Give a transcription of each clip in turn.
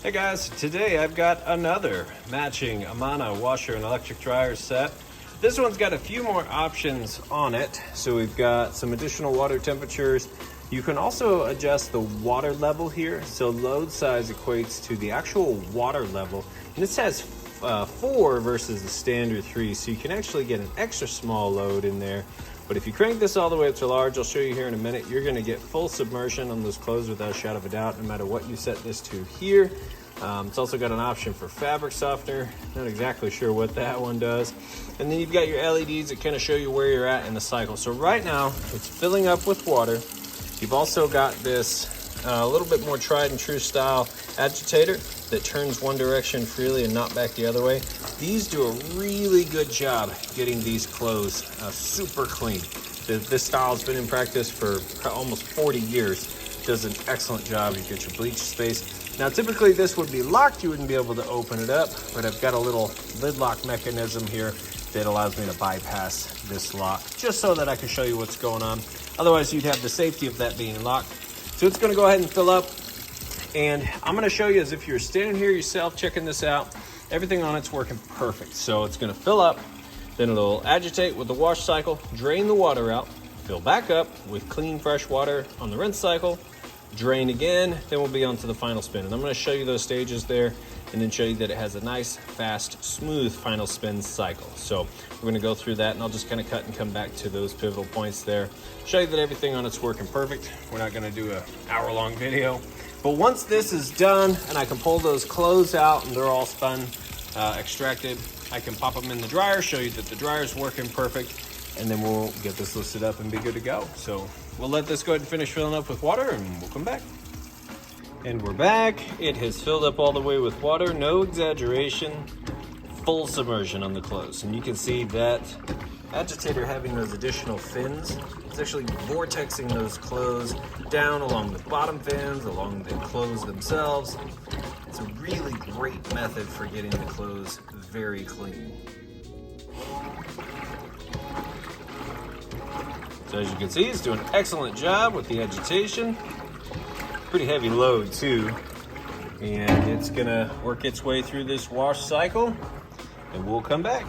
Hey guys, today I've got another matching Amana washer and electric dryer set. This one's got a few more options on it. So we've got some additional water temperatures. You can also adjust the water level here. So load size equates to the actual water level. And this has 4 versus the standard 3. So you can actually get an extra small load in there. But if you crank this all the way up to large, I'll show you here in a minute, you're gonna get full submersion on those clothes without a shadow of a doubt, no matter what you set this to here. It's also got an option for fabric softener. Not exactly sure what that one does. And then you've got your LEDs that kind of show you where you're at in the cycle. So right now, it's filling up with water. You've also got this a little bit more tried and true style agitator that turns one direction freely and not back the other way. These do a really good job getting these clothes super clean. This style has been in practice for almost 40 years. Does an excellent job. You get your bleach space. Now typically this would be locked, you wouldn't be able to open it up, but I've got a little lid lock mechanism here that allows me to bypass this lock, just so that I can show you what's going on. Otherwise you'd have the safety of that being locked. So it's gonna go ahead and fill up, and I'm gonna show you as if you're standing here yourself checking this out. Everything on it's working perfect. So it's gonna fill up, then it'll agitate with the wash cycle, drain the water out, fill back up with clean fresh water on the rinse cycle, drain again, then we'll be on to the final spin. And I'm gonna show you those stages there and then show you that it has a nice, fast, smooth final spin cycle. So we're gonna go through that and I'll just kind of cut and come back to those pivotal points there. Show you that everything on it's working perfect. We're not gonna do an hour-long video. But once this is done and I can pull those clothes out and they're all spun, extracted, I can pop them in the dryer, show you that the dryer's working perfect, and then we'll get this listed up and be good to go. So we'll let this go ahead and finish filling up with water and we'll come back. And we're back. It has filled up all the way with water, no exaggeration, full submersion on the clothes. And you can see that agitator having those additional fins, it's actually vortexing those clothes down along the bottom fins, along the clothes themselves. It's a really great method for getting the clothes very clean. So as you can see, it's doing an excellent job with the agitation. Pretty heavy load too. And it's gonna work its way through this wash cycle and we'll come back.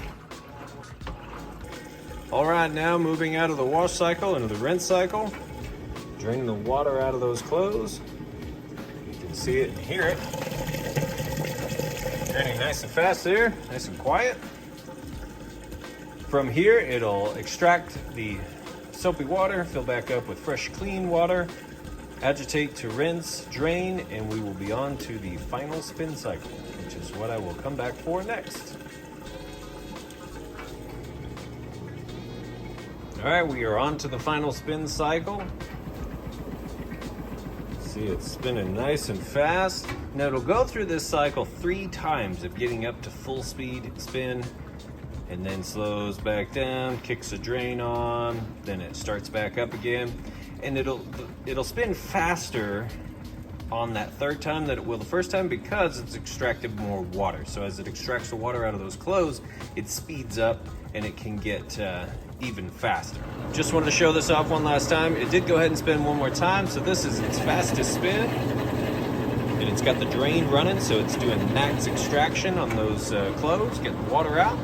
All right, now moving out of the wash cycle into the rinse cycle, draining the water out of those clothes. You can see it and hear it. Draining nice and fast there, nice and quiet. From here, it'll extract the soapy water, fill back up with fresh, clean water, agitate to rinse, drain, and we will be on to the final spin cycle, which is what I will come back for next. All right, we are on to the final spin cycle. See, it's spinning nice and fast. Now it'll go through this cycle 3 times of getting up to full speed spin, and then slows back down, kicks a drain on, then it starts back up again. And it'll spin faster on that 3rd time than it will the 1st time because it's extracted more water. So as it extracts the water out of those clothes, it speeds up and it can get even faster. Just wanted to show this off one last time. It did go ahead and spin one more time. So this is its fastest spin. And it's got the drain running, so it's doing max extraction on those clothes, getting the water out,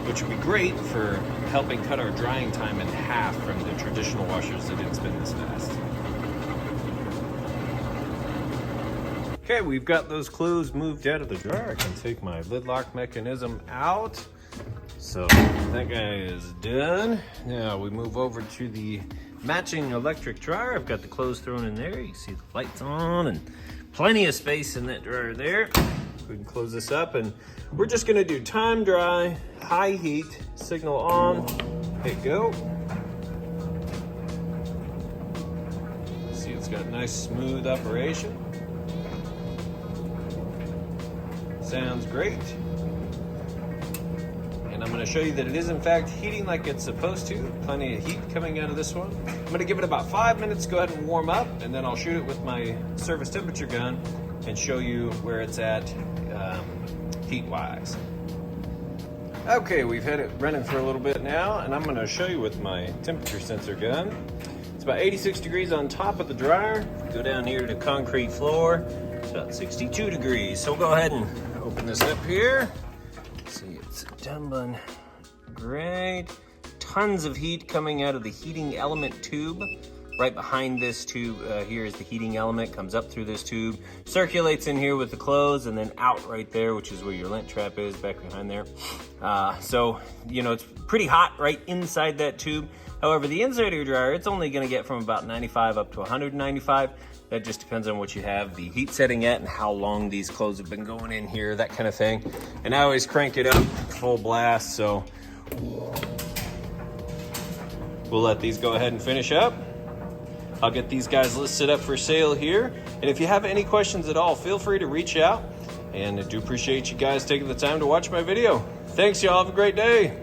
which would be great for helping cut our drying time in half from the traditional washers that didn't spin this fast. Okay, we've got those clothes moved out of the dryer. I can take my lid lock mechanism out. So that guy is done. Now we move over to the matching electric dryer. I've got the clothes thrown in there. You see the lights on and plenty of space in that dryer there. We can close this up and we're just gonna do time dry, high heat, signal on, hit go. See, it's got nice smooth operation. Sounds great. And I'm gonna show you that it is in fact heating like it's supposed to. Plenty of heat coming out of this one. I'm gonna give it about 5 minutes, go ahead and warm up, and then I'll shoot it with my surface temperature gun and show you where it's at heat-wise. Okay, we've had it running for a little bit now, and I'm gonna show you with my temperature sensor gun. It's about 86 degrees on top of the dryer. Go down here to the concrete floor. It's about 62 degrees. So we'll go ahead and open this up here. See, it's tumbling great. Tons of heat coming out of the heating element tube. Right behind this tube here is the heating element, comes up through this tube, circulates in here with the clothes, and then out right there, which is where your lint trap is, back behind there. So, you know, it's pretty hot right inside that tube. However, the inside of your dryer, it's only gonna get from about 95 up to 195. That just depends on what you have the heat setting at and how long these clothes have been going in here, that kind of thing. And I always crank it up full blast, so we'll let these go ahead and finish up. I'll get these guys listed up for sale here. And if you have any questions at all, feel free to reach out. And I do appreciate you guys taking the time to watch my video. Thanks, y'all. Have a great day.